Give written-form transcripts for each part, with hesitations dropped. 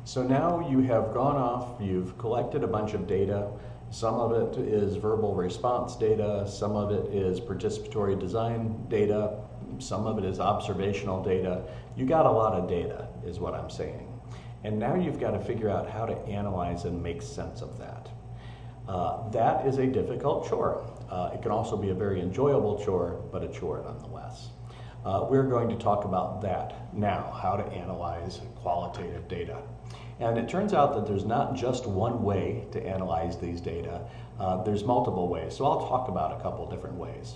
So now you have gone off, you've collected a bunch of data. Some of it is verbal response data, some of it is participatory design data, some of it is observational data. You got a lot of data, is what I'm saying. And now you've got to figure out how to analyze and make sense of that. That is a difficult chore. It can also be a very enjoyable chore, but a chore nonetheless. We're going to talk about that now, how to analyze qualitative data. And it turns out that there's not just one way to analyze these data, there's multiple ways. So I'll talk about a couple different ways.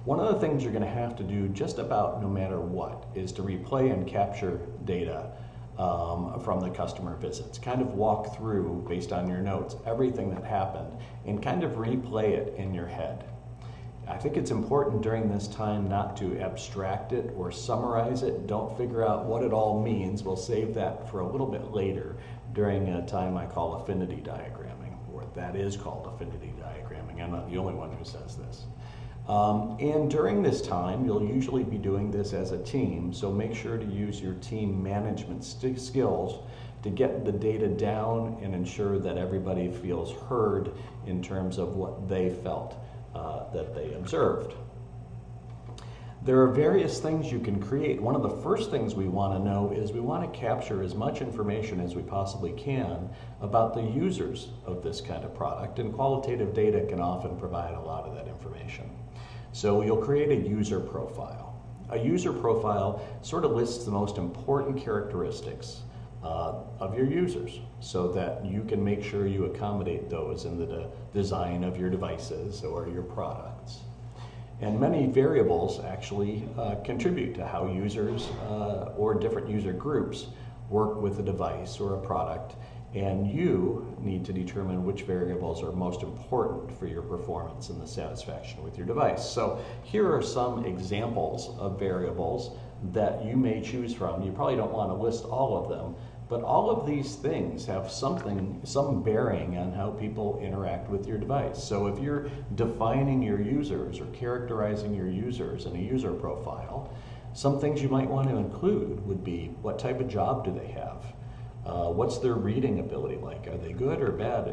One of the things you're going to have to do just about no matter what is to replay and capture data from the customer visits. Kind of walk through, based on your notes, everything that happened and kind of replay it in your head. I think it's important during this time not to abstract it or summarize it. Don't figure out what it all means. We'll save that for a little bit later during a time I call affinity diagramming, or that is called affinity diagramming. I'm not the only one who says this. And during this time, you'll usually be doing this as a team, so make sure to use your team management skills to get the data down and ensure that everybody feels heard in terms of what they felt that they observed. There are various things you can create. One of the first things we want to know is we want to capture as much information as we possibly can about the users of this kind of product, and qualitative data can often provide a lot of that information. So you'll create a user profile. A user profile sort of lists the most important characteristics of your users so that you can make sure you accommodate those in the design of your devices or your products. And many variables actually contribute to how users or different user groups work with a device or a product, and you need to determine which variables are most important for your performance and the satisfaction with your device. So here are some examples of variables that you may choose from. You probably don't want to list all of them, but all of these things have some bearing on how people interact with your device. So if you're defining your users or characterizing your users in a user profile, some things you might want to include would be, what type of job do they have? What's their reading ability like? Are they good or bad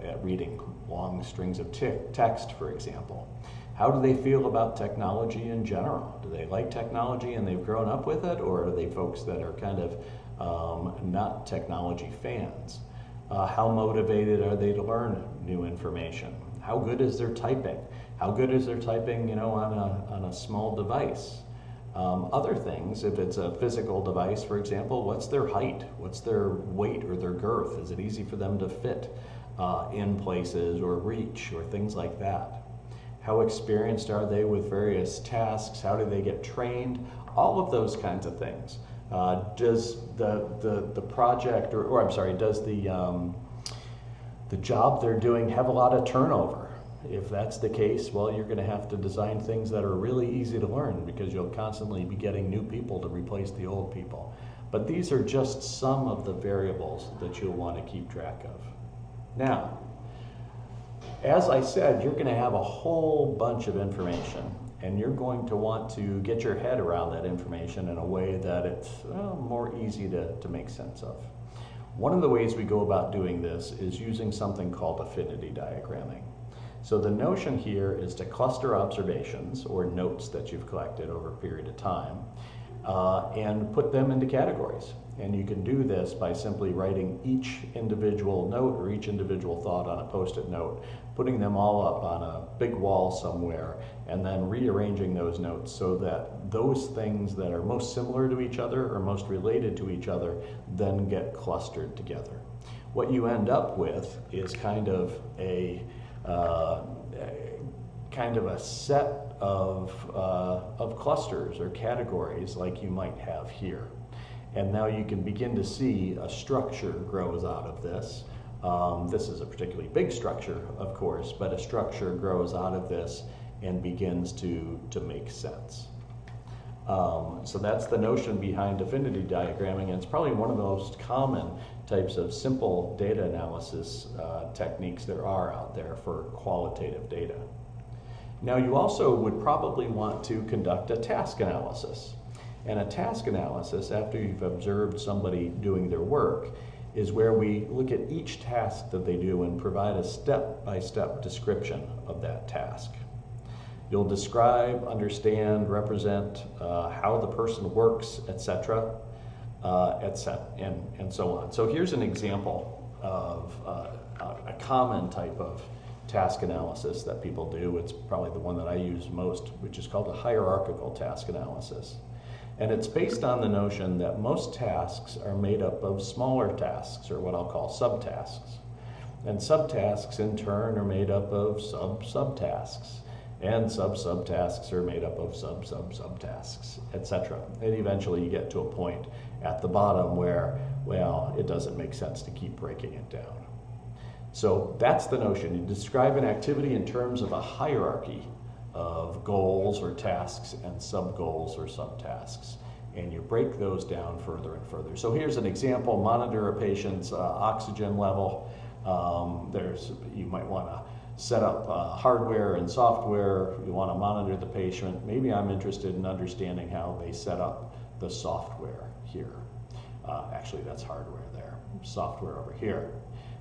at reading long strings of text, for example? How do they feel about technology in general? Do they like technology and they've grown up with it, or are they folks that are kind of not technology fans? How motivated are they to learn new information? How good is their typing? How good is their typing, on a small device? Other things, if it's a physical device, for example, what's their height? What's their weight or their girth? Is it easy for them to fit in places or reach or things like that? How experienced are they with various tasks? How do they get trained? All of those kinds of things. Does the project, does the job they're doing have a lot of turnover? If that's the case, well, you're going to have to design things that are really easy to learn, because you'll constantly be getting new people to replace the old people. But these are just some of the variables that you'll want to keep track of. Now, as I said, you're going to have a whole bunch of information, and you're going to want to get your head around that information in a way that it's more easy to make sense of. One of the ways we go about doing this is using something called affinity diagramming. So the notion here is to cluster observations or notes that you've collected over a period of time and put them into categories. And you can do this by simply writing each individual note or each individual thought on a Post-it note, putting them all up on a big wall somewhere, and then rearranging those notes so that those things that are most similar to each other or most related to each other then get clustered together. What you end up with is kind of a set of clusters or categories like you might have here. And now you can begin to see a structure grows out of this. This is a particularly big structure, of course, but a structure grows out of this and begins to make sense. So that's the notion behind affinity diagramming, and it's probably one of the most common types of simple data analysis techniques there are out there for qualitative data. Now, you also would probably want to conduct a task analysis. And a task analysis, after you've observed somebody doing their work, is where we look at each task that they do and provide a step-by-step description of that task. You'll describe, understand, represent how the person works, etc., and so on. So here's an example of a common type of task analysis that people do. It's probably the one that I use most, which is called a hierarchical task analysis. And it's based on the notion that most tasks are made up of smaller tasks, or what I'll call subtasks. And subtasks in turn are made up of subtasks. And subtasks are made up of subtasks, etc. And eventually you get to a point at the bottom where, well, it doesn't make sense to keep breaking it down. So that's the notion. You describe an activity in terms of a hierarchy of goals or tasks and sub-goals or subtasks. And you break those down further and further. So here's an example: monitor a patient's oxygen level. You might want to set up hardware and software. You want to monitor the patient. Maybe I'm interested in understanding how they set up the software here. Actually, that's hardware there. Software over here.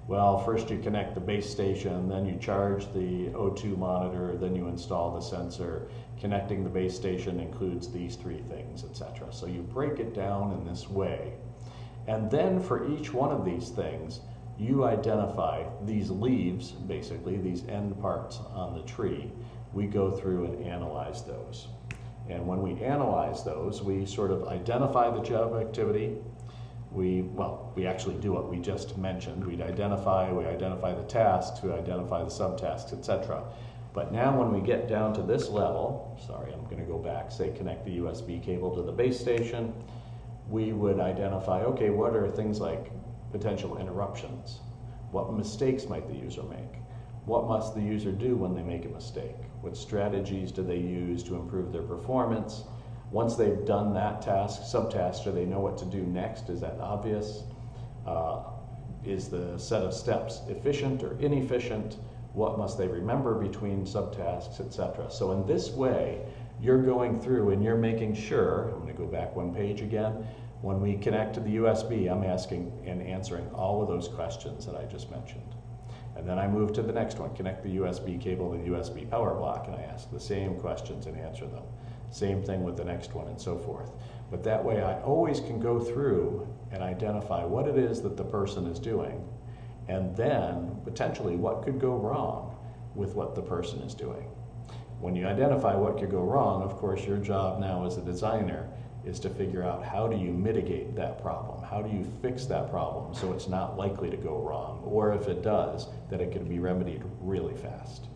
Well, first you connect the base station, then you charge the O2 monitor, then you install the sensor. Connecting the base station includes these three things, etc. So you break it down in this way. And then for each one of these things, you identify these leaves, basically, these end parts on the tree. We go through and analyze those. And when we analyze those, we sort of identify the job activity. We actually do what we just mentioned. We identify the tasks, we identify the subtasks, etc. But now when we get down to this level, sorry, I'm going to go back, say connect the USB cable to the base station, we would identify, okay, what are things like potential interruptions? What mistakes might the user make? What must the user do when they make a mistake? What strategies do they use to improve their performance? Once they've done that task, subtask, do they know what to do next? Is that obvious? Is the set of steps efficient or inefficient? What must they remember between subtasks, etc.? So in this way, you're going through and you're making sure, I'm going to go back one page again, when we connect to the USB, I'm asking and answering all of those questions that I just mentioned. And then I move to the next one, connect the USB cable to the USB power block, and I ask the same questions and answer them. Same thing with the next one and so forth. But that way I always can go through and identify what it is that the person is doing, and then potentially what could go wrong with what the person is doing. When you identify what could go wrong, of course your job now as a designer is to figure out how do you mitigate that problem? How do you fix that problem so it's not likely to go wrong, or if it does, that it can be remedied really fast.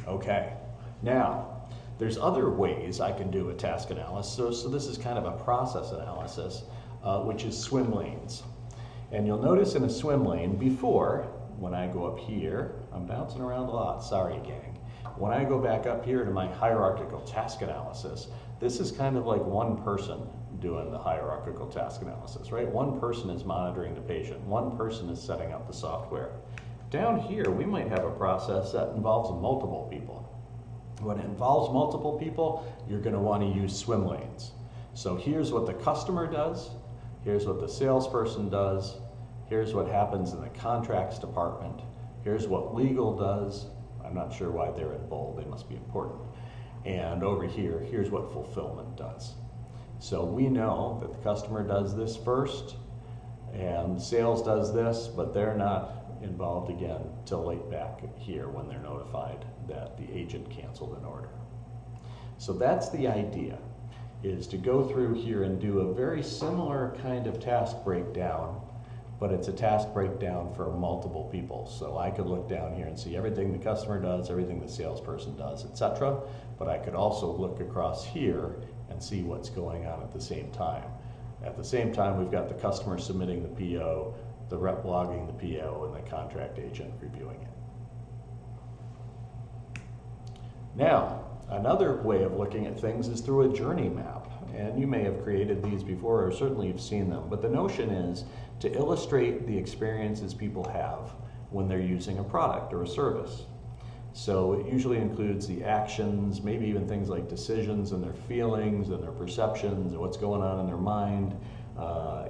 Okay, now there's other ways I can do a task analysis. So this is kind of a process analysis, which is swim lanes. And you'll notice in a swim lane before, when I go up here, I'm bouncing around a lot, sorry gang. When I go back up here to my hierarchical task analysis, this is kind of like one person doing the hierarchical task analysis, right? One person is monitoring the patient, one person is setting up the software. Down here, we might have a process that involves multiple people. When it involves multiple people, you're going to want to use swim lanes. So here's what the customer does, here's what the salesperson does, here's what happens in the contracts department, here's what legal does. I'm not sure why they're in bold, they must be important. And over here, here's what fulfillment does. So we know that the customer does this first, and sales does this, but they're not involved again till late back here when they're notified that the agent canceled an order. So that's the idea, is to go through here and do a very similar kind of task breakdown, but it's a task breakdown for multiple people. So I could look down here and see everything the customer does, everything the salesperson does, etc. But I could also look across here and see what's going on at the same time. At the same time, we've got the customer submitting the PO, the rep logging the PO, and the contract agent reviewing it. Now, another way of looking at things is through a journey map. And you may have created these before, or certainly you've seen them. But the notion is to illustrate the experiences people have when they're using a product or a service. So it usually includes the actions, maybe even things like decisions and their feelings and their perceptions and what's going on in their mind,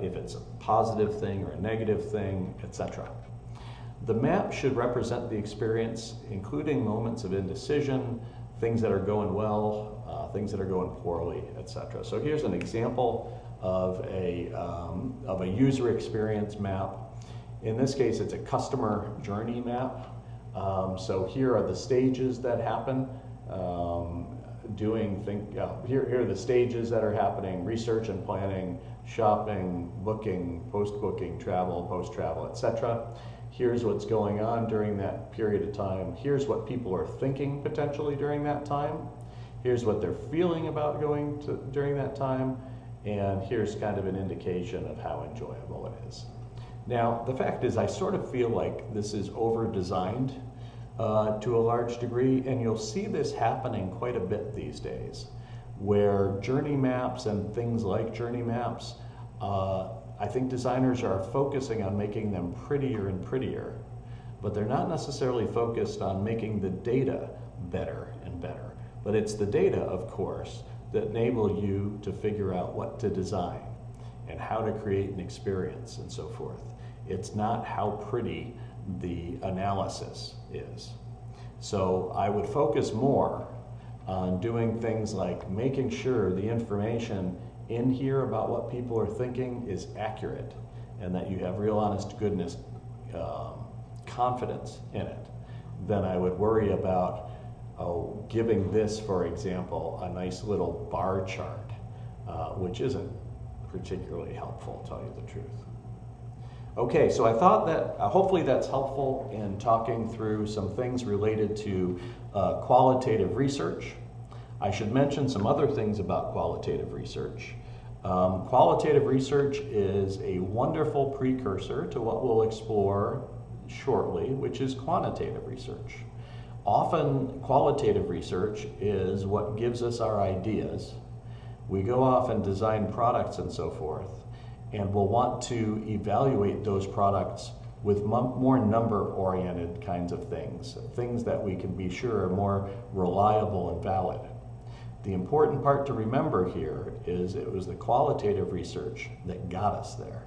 if it's a positive thing or a negative thing, etc. The map should represent the experience, including moments of indecision, things that are going well, things that are going poorly, etc. So here's an example of a user experience map. In this case, it's a customer journey map. So here are the stages that happen. Here are the stages that are happening: research and planning, shopping, booking, post-booking, travel, post-travel, etc. Here's what's going on during that period of time. Here's what people are thinking potentially during that time. Here's what they're feeling about during that time. And here's kind of an indication of how enjoyable it is. Now, the fact is, I sort of feel like this is over-designed to a large degree, and you'll see this happening quite a bit these days, where journey maps and things like journey maps, I think designers are focusing on making them prettier and prettier, but they're not necessarily focused on making the data better and better. But it's the data, of course, that enable you to figure out what to design and how to create an experience and so forth. It's not how pretty the analysis is. So I would focus more on doing things like making sure the information in here about what people are thinking is accurate and that you have real honest to goodness confidence in it. Then I would worry about giving this, for example, a nice little bar chart, which isn't particularly helpful, to tell you the truth. Okay, so I thought that hopefully that's helpful in talking through some things related to qualitative research. I should mention some other things about qualitative research. Qualitative research is a wonderful precursor to what we'll explore shortly, which is quantitative research. Often qualitative research is what gives us our ideas. We go off and design products and so forth, and we'll want to evaluate those products with more number-oriented kinds of things that we can be sure are more reliable and valid. The important part to remember here is it was the qualitative research that got us there.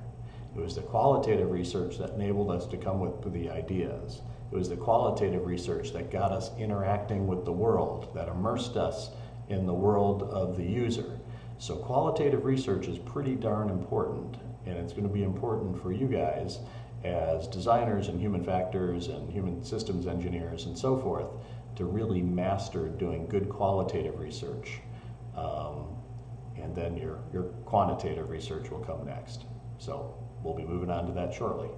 It was the qualitative research that enabled us to come with the ideas. It was the qualitative research that got us interacting with the world, that immersed us in the world of the user. So qualitative research is pretty darn important, and it's going to be important for you guys as designers and human factors and human systems engineers and so forth to really master doing good qualitative research. And then your quantitative research will come next. So we'll be moving on to that shortly.